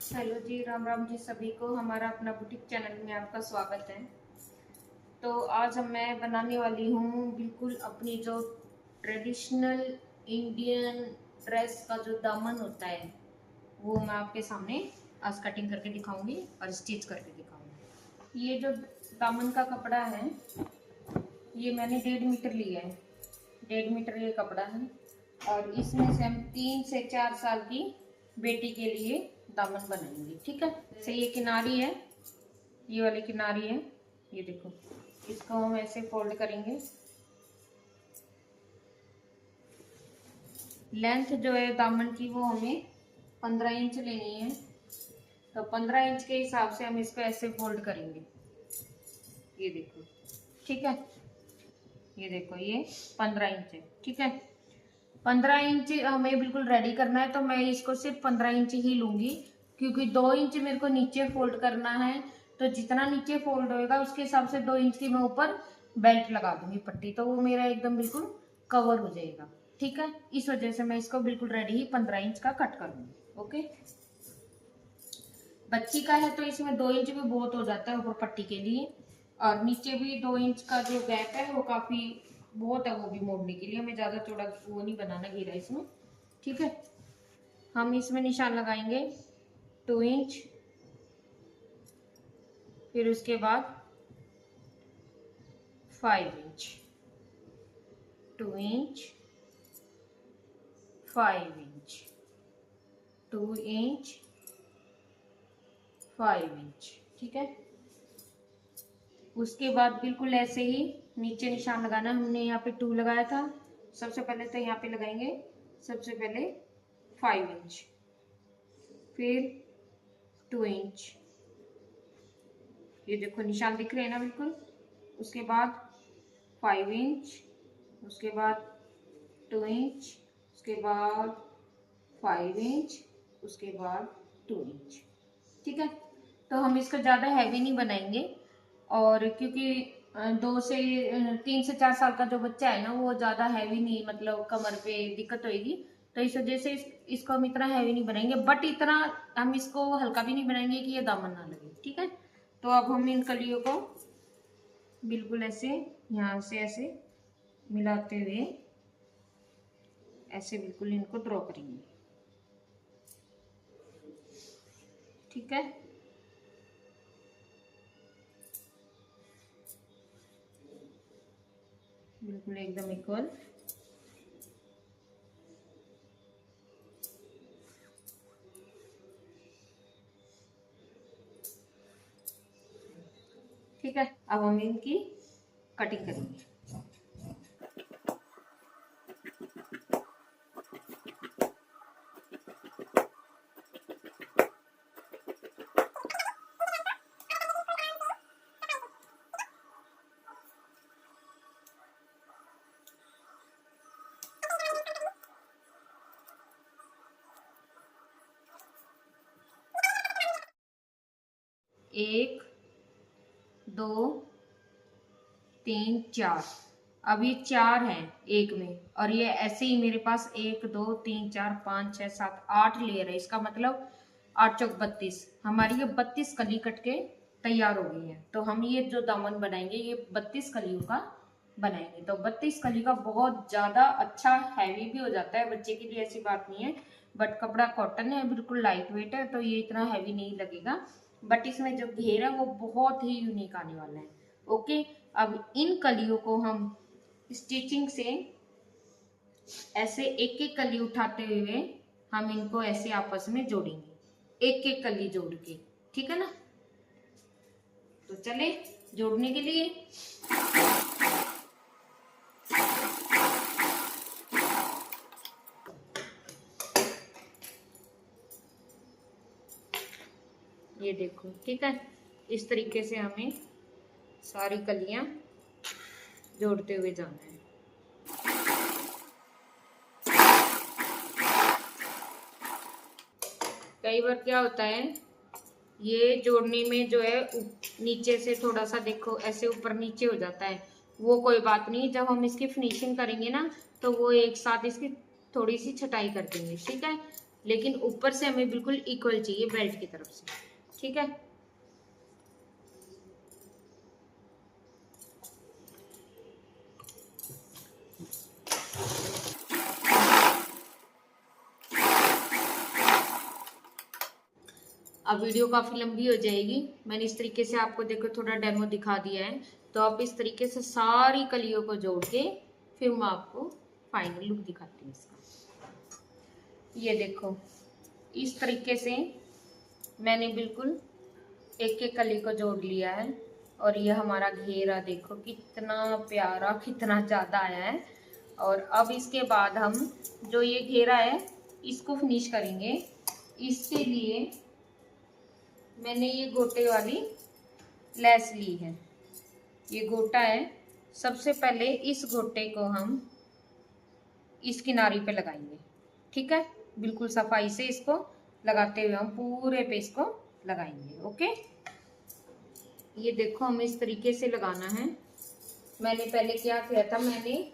Hello जी, राम राम जी सभी को। हमारा अपना बुटीक चैनल में आपका स्वागत है। तो आज मैं बनाने वाली हूँ बिल्कुल अपनी जो ट्रेडिशनल इंडियन ड्रेस का जो दामन होता है वो मैं आपके सामने आज कटिंग करके दिखाऊंगी और स्टिच करके दिखाऊंगी। ये जो दामन का कपड़ा है ये मैंने 1.5 मीटर लिया है। 1.5 मीटर ये कपड़ा है और इसमें से हम 3 से 4 साल की बेटी के लिए दामन बनाएंगे। ठीक है। जैसे ये किनारी है, ये वाली किनारी है, ये देखो, इसको हम ऐसे फोल्ड करेंगे। लेंथ जो है दामन की वो हमें 15 इंच लेनी है। तो 15 इंच के हिसाब से हम इसको ऐसे फोल्ड करेंगे। ये देखो, ठीक है। ये देखो, ये 15 इंच है। ठीक है। 15 इंच हमें बिल्कुल रेडी करना है, तो मैं इसको सिर्फ 15 इंच ही लूंगी, क्योंकि 2 इंच मेरे को नीचे फोल्ड करना है। तो जितना नीचे फोल्ड होएगा उसके हिसाब से 2 इंच की मैं ऊपर बेल्ट लगा दूंगी पट्टी, तो वो मेरा एकदम बिल्कुल कवर हो जाएगा। ठीक है। इस वजह से मैं इसको बिल्कुल रेडी ही 15 इंच का कट करूंगी। ओके। बच्ची का है तो इसमें 2 इंच भी बहुत हो जाता है ऊपर पट्टी के लिए, और नीचे भी 2 इंच का जो गैप है वो काफी बहुत है, वो भी मोड़ने के लिए हमें ज्यादा चौड़ा वो नहीं बनाना घेरा इसमें। ठीक है। हम इसमें निशान लगाएंगे 2 इंच, फिर उसके बाद 5 inch, 2 inch, 5 inch, 2 inch, 5 inch. ठीक है। उसके बाद बिल्कुल ऐसे ही नीचे निशान लगाना। हमने यहाँ पे 2 लगाया था, सबसे पहले तो यहाँ पे लगाएंगे सबसे पहले 5 इंच, फिर 2 इंच, ये देखो निशान दिख रहे हैं ना बिल्कुल। उसके बाद 5 इंच, उसके बाद 2 इंच, उसके बाद 5 इंच, उसके बाद 2 इंच। ठीक है। तो हम इसको ज़्यादा हैवी नहीं बनाएंगे, और क्योंकि 3 से 4 साल का जो बच्चा है ना वो ज़्यादा हैवी नहीं, मतलब कमर पे दिक्कत होगी, तो इस वजह से इसको हम इतना हैवी नहीं बनाएंगे, बट इतना हम इसको हल्का भी नहीं बनाएंगे कि ये दामन ना लगे। ठीक है। तो अब हम इन कलियों को बिल्कुल ऐसे यहाँ से ऐसे मिलाते हुए ऐसे बिल्कुल इनको ड्रॉ करेंगे। ठीक है। बिल्कुल एकदम इक्वल। ठीक है। अब हम इनकी कटिंग करेंगे। एक, 2, 3, 4। अब ये 4 है एक में, और ये ऐसे ही मेरे पास 1, 2, 3, 4, 5, 6, 7, 8 लेयर है। इसका मतलब 8 चौक 32, हमारी ये 32 कली कट के तैयार हो गई है। तो हम ये जो दामन बनाएंगे ये 32 कलियों का बनाएंगे। तो 32 कली का बहुत ज्यादा अच्छा हैवी भी हो जाता है बच्चे के लिए, ऐसी बात नहीं है। बट कपड़ा कॉटन है, बिल्कुल लाइट वेट है, तो ये इतना हैवी नहीं लगेगा। बट इसमें जो घेर है वो बहुत ही यूनिक आने वाला है। ओके। अब इन कलियों को हम स्टिचिंग से ऐसे एक एक कली उठाते हुए हम इनको ऐसे आपस में जोड़ेंगे, एक एक कली जोड़ के। ठीक है ना। तो चले जोड़ने के लिए। ये देखो, ठीक है। इस तरीके से हमें सारी कलियां जोड़ते हुए जाना है। कई बार क्या होता है, ये जोड़ने में जो है नीचे से थोड़ा सा देखो ऐसे ऊपर नीचे हो जाता है, वो कोई बात नहीं। जब हम इसकी फिनिशिंग करेंगे ना तो वो एक साथ इसकी थोड़ी सी छटाई कर देंगे। ठीक है। लेकिन ऊपर से हमें बिल्कुल इक्वल चाहिए बेल्ट की तरफ से, ठीक है। अब वीडियो काफी लंबी हो जाएगी, मैंने इस तरीके से आपको देखो थोड़ा डेमो दिखा दिया है। तो आप इस तरीके से सारी कलियों को जोड़ के फिर मैं आपको फाइनल लुक दिखाती हूँ इसका। ये देखो इस तरीके से मैंने बिल्कुल एक एक कली को जोड़ लिया है, और ये हमारा घेरा देखो कितना प्यारा, कितना ज्यादा आया है। और अब इसके बाद हम जो ये घेरा है इसको फिनिश करेंगे। इसके लिए मैंने ये गोटे वाली लेस ली है, ये गोटा है। सबसे पहले इस गोटे को हम इस किनारी पे लगाएंगे, ठीक है। बिल्कुल सफाई से इसको लगाते हुए हम पूरे पे इसको लगाएंगे, ओके। ये देखो हमें इस तरीके से लगाना है। मैंने पहले क्या किया था, मैंने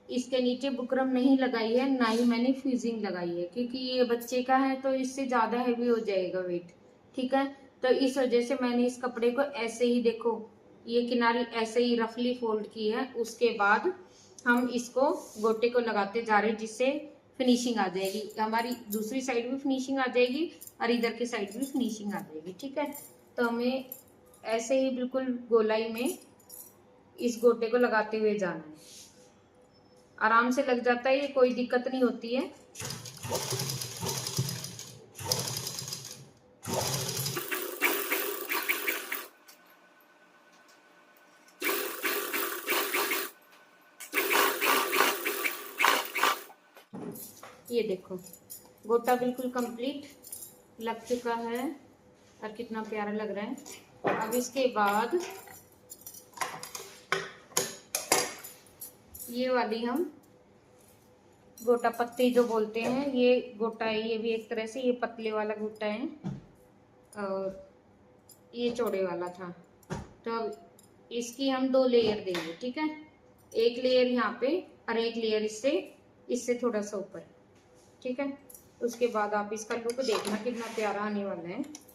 इसके नीचे बुकरम नहीं लगाई है, ना ही मैंने फ्यूजिंग लगाई है, क्योंकि ये बच्चे का है तो इससे ज्यादा हैवी हो जाएगा वेट, ठीक है। तो इस वजह से मैंने इस कपड़े को ऐसे ही देखो ये किनारी ऐसे ही रफली फोल्ड की है। उसके बाद हम इसको गोटे को लगाते जा रहे हैं, जिससे फिनिशिंग आ जाएगी, हमारी दूसरी साइड भी फिनिशिंग आ जाएगी और इधर की साइड भी फिनिशिंग आ जाएगी, ठीक है। तो हमें ऐसे ही बिल्कुल गोलाई में इस गोटे को लगाते हुए जाना है। आराम से लग जाता है, ये कोई दिक्कत नहीं होती है। ये देखो गोटा बिल्कुल कंप्लीट लग चुका है और कितना प्यारा लग रहा है। अब इसके बाद ये वाली हम गोटा पत्ती जो बोलते हैं, ये गोटा है, ये भी एक तरह से ये पतले वाला गोटा है और ये चौड़े वाला था। तो अब इसकी हम 2 लेयर देंगे, ठीक है। एक लेयर यहाँ पे और एक लेयर इससे थोड़ा सा ऊपर, ठीक है। उसके बाद आप इसका लुक देखना कितना प्यारा आने वाला है।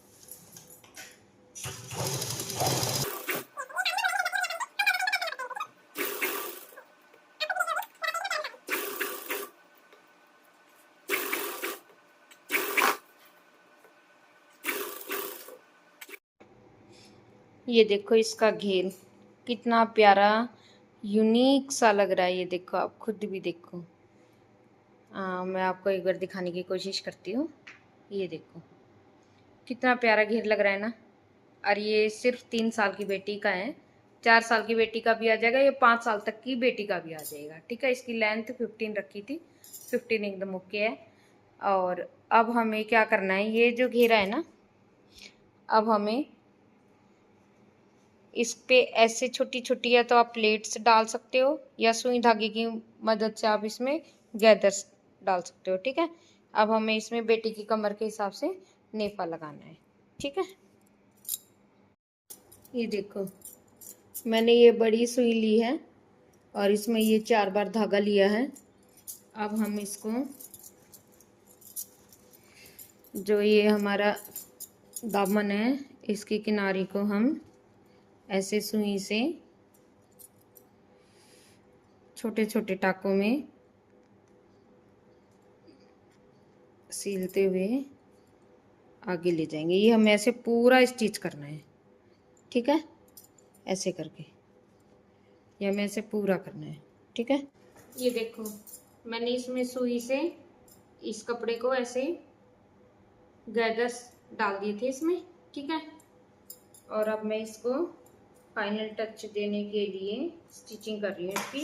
ये देखो इसका घेर कितना प्यारा यूनिक सा लग रहा है, ये देखो आप खुद भी देखो। मैं आपको एक बार दिखाने की कोशिश करती हूँ। ये देखो कितना प्यारा घेर लग रहा है ना। और ये सिर्फ 3 साल की बेटी का है, 4 साल की बेटी का भी आ जाएगा, ये 5 साल तक की बेटी का भी आ जाएगा, ठीक है। इसकी लेंथ 15 रखी थी, 15 एकदम ओके है। और अब हमें क्या करना है, ये जो घेरा है ना, अब हमें इस पे ऐसे छोटी छोटी या तो आप प्लेट्स डाल सकते हो या सुई धागे की मदद से आप इसमें गैदर्स डाल सकते हो, ठीक है। अब हमें इसमें बेटी की कमर के हिसाब से नेफा लगाना है, ठीक है। ये देखो मैंने ये बड़ी सुई ली है और इसमें ये 4 बार धागा लिया है। अब हम इसको जो ये हमारा दामन है इसकी किनारी को हम ऐसे सुई से छोटे छोटे टाकों में सीलते हुए आगे ले जाएंगे। ये हमें ऐसे पूरा स्टिच करना है, ठीक है। ऐसे करके ये हमें ऐसे पूरा करना है, ठीक है। ये देखो मैंने इसमें सुई से इस कपड़े को ऐसे गैदर्स डाल दिए थे इसमें, ठीक है। और अब मैं इसको फाइनल टच देने के लिए स्टिचिंग कर रही हूँ इसकी।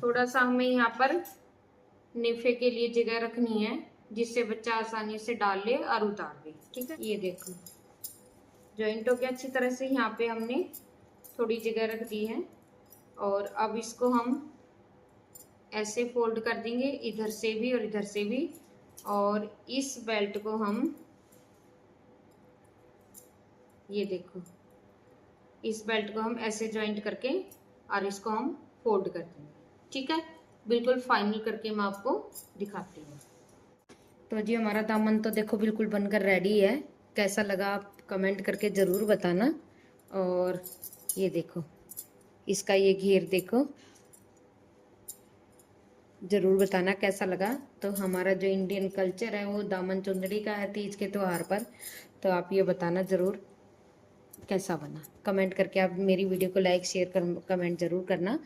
थोड़ा सा हमें यहाँ पर नेफे के लिए जगह रखनी है, जिससे बच्चा आसानी से डाल ले और उतार ले, ठीक है। ये देखो जॉइंटों के अच्छी तरह से यहाँ पे हमने थोड़ी जगह रख दी है। और अब इसको हम ऐसे फोल्ड कर देंगे, इधर से भी और इधर से भी। और इस बेल्ट को हम ये देखो इस बेल्ट को हम ऐसे जॉइंट करके और इसको हम फोल्ड कर देंगे। ठीक है, बिल्कुल फाइनल करके मैं आपको दिखाती हूँ। तो जी हमारा दामन तो देखो बिल्कुल बनकर रेडी है। कैसा लगा आप कमेंट करके ज़रूर बताना। और ये देखो, इसका ये घेर देखो, ज़रूर बताना कैसा लगा। तो हमारा जो इंडियन कल्चर है वो दामन चुंदड़ी का है तीज के त्योहार पर। तो आप ये बताना ज़रूर कैसा बना। कमेंट करके आप मेरी वीडियो को लाइक शेयर कर कमेंट ज़रूर करना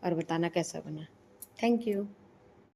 और बताना कैसा बना। Thank you.